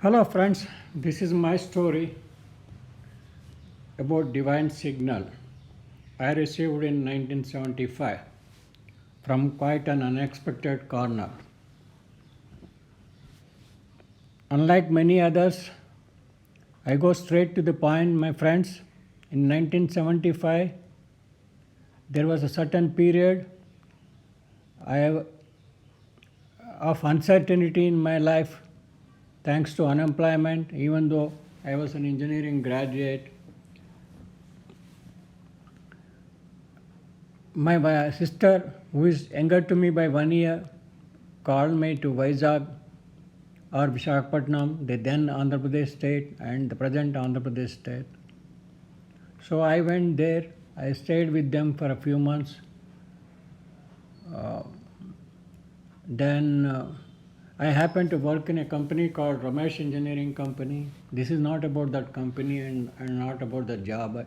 Hello, friends. This is my story about divine signal I received in 1975 from quite an unexpected corner. Unlike many others, I go straight to the point, my friends. In 1975, there was a certain period I, of uncertainty in my life thanks to unemployment, even though I was an engineering graduate. My sister, who is younger to me by 1 year, called me to Vizag or Visakhapatnam, the then Andhra Pradesh state and the present Andhra Pradesh state. So I went there. I stayed with them for a few months. Uh, then I happened to work in a company called Ramesh Engineering Company. This is not about that company and not about the job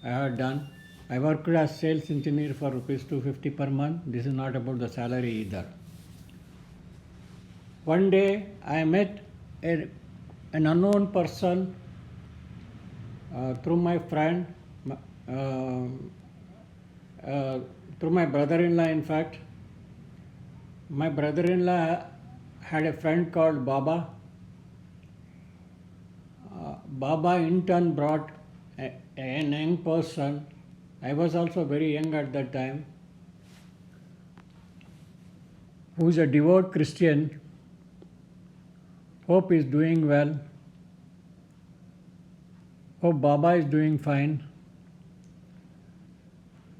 I had done. I worked as sales engineer for rupees 250 per month. This is not about the salary either. One day I met an unknown person through my friend, uh, through my brother-in-law. In fact, my brother-in-law had a friend called Baba. Baba in turn brought an young person. I was also very young at that time, who is a devout Christian. Hope is doing well. Hope Baba is doing fine.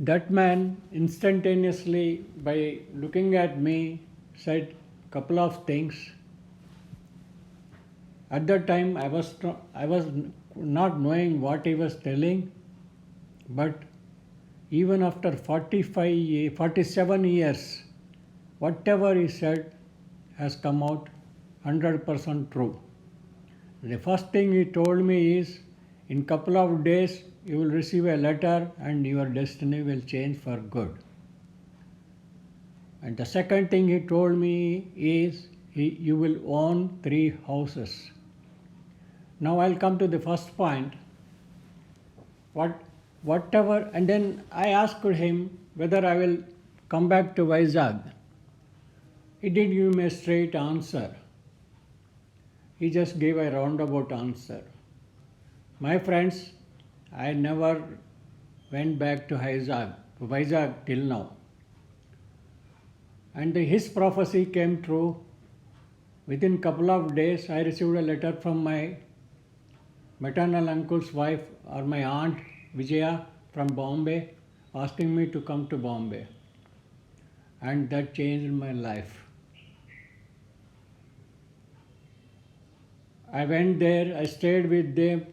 That man instantaneously, by looking at me, said a couple of things. At that time, I was not knowing what he was telling, but even after 47 years, whatever he said has come out 100% true. The first thing he told me is, in couple of days you will receive a letter and your destiny will change for good. And the second thing he told me is, you will own 3 houses. Now I'll come to the first point. Whatever, and then I asked him whether I will come back to Vizag. He didn't give me a straight answer. He just gave a roundabout answer. My friends, I never went back to Vizag till now. And his prophecy came true. Within couple of days, I received a letter from my maternal uncle's wife, or my aunt Vijaya from Bombay, asking me to come to Bombay. And that changed my life. I went there, I stayed with them.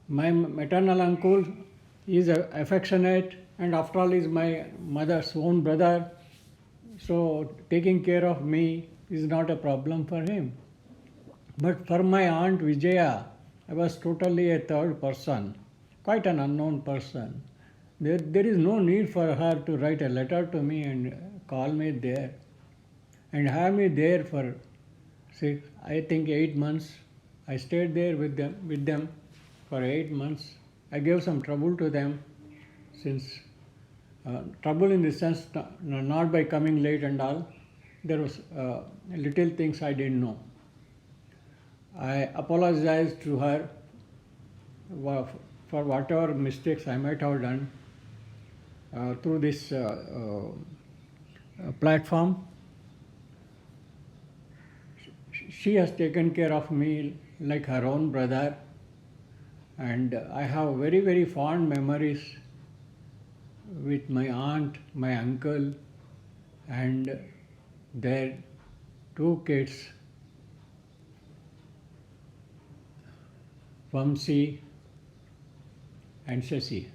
My maternal uncle is affectionate, and after all is my mother's own brother, so taking care of me is not a problem for him. But for my aunt Vijaya, I was totally a third person, quite an unknown person. There is no need for her to write a letter to me and call me there and have me there for 8 months. I stayed there with them for 8 months. I gave some trouble to them, since trouble in the sense not by coming late and all. There was little things I didn't know. I apologized to her for whatever mistakes I might have done through this platform. She has taken care of me like her own brother, and I have very, very fond memories with my aunt, my uncle, and their 2 kids, Vamsi and Shashi.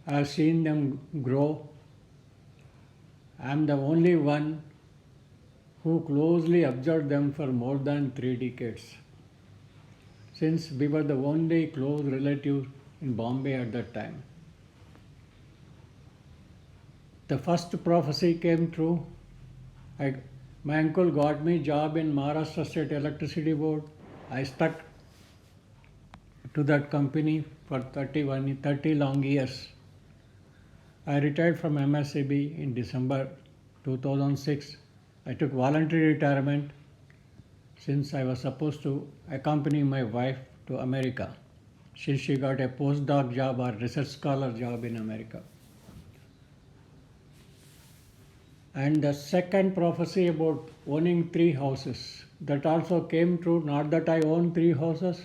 I have seen them grow. I am the only one who closely observed them for more than 3 decades, since we were the only close relatives in Bombay at that time. The first prophecy came true. My uncle got me job in Maharashtra State Electricity Board. I stuck to that company for 30 long years. I retired from MSCB in December 2006. I took voluntary retirement since I was supposed to accompany my wife to America since she got a postdoc job or research scholar job in America. And the second prophecy about owning 3 houses, that also came true. Not that I own 3 houses,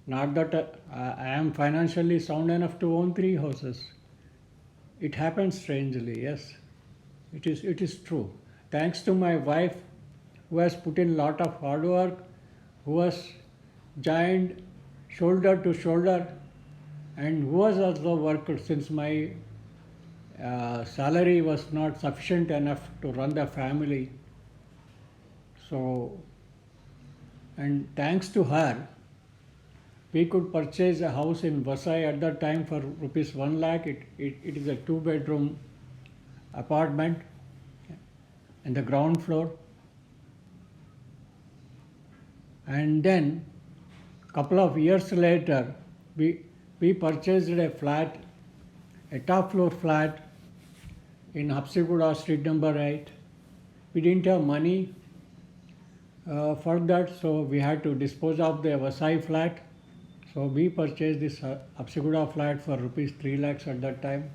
not that I am financially sound enough to own 3 houses. It happens strangely, yes. It is true. Thanks to my wife, who has put in lot of hard work, who has joined shoulder to shoulder, and who has also worked since my salary was not sufficient enough to run the family. So, and thanks to her, we could purchase a house in Vasai at that time for rupees 1 lakh. It is a 2-bedroom apartment in the ground floor. And then, couple of years later, we purchased a flat, a top floor flat in Hapsiguda, street number 8. We didn't have money for that, so we had to dispose of the Vasai flat. So we purchased this Hapsiguda flat for rupees 3 lakhs at that time.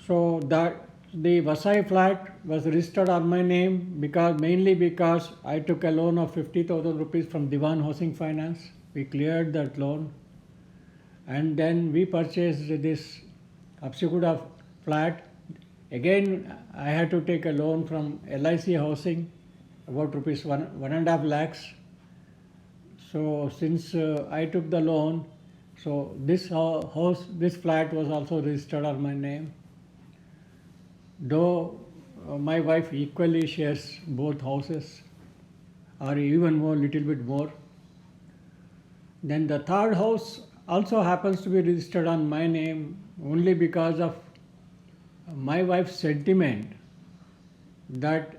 So that the Vasai flat was registered on my name mainly because I took a loan of 50,000 rupees from Devout Housing Finance. We cleared that loan, and then we purchased this Hapsiguda flat. Again, I had to take a loan from LIC Housing, about rupees 1.5 lakhs. So since I took the loan, so this flat was also registered on my name. Though my wife equally shares both houses, or even more, little bit more. Then the third house also happens to be registered on my name only because of my wife's sentiment that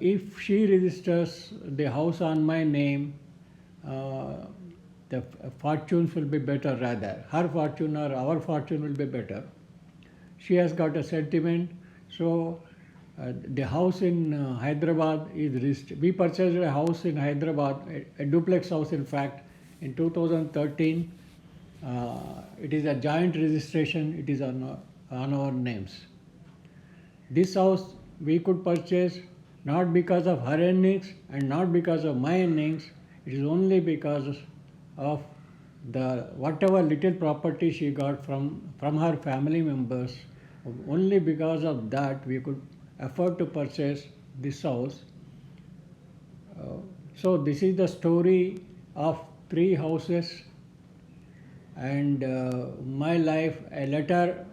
if she registers the house on my name, the fortunes will be better rather. Her fortune or our fortune will be better. She has got a sentiment. So the house in Hyderabad is registered. We purchased a house in Hyderabad, a duplex house in fact, in 2013. It is a joint registration. It is on our names. This house we could purchase not because of her earnings and not because of my earnings. It is only because of the whatever little property she got from her family members. Only because of that we could afford to purchase this house. So this is the story of 3 houses and my life, a letter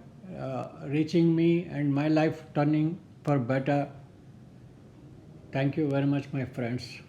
reaching me and my life turning for better. Thank you very much, my friends.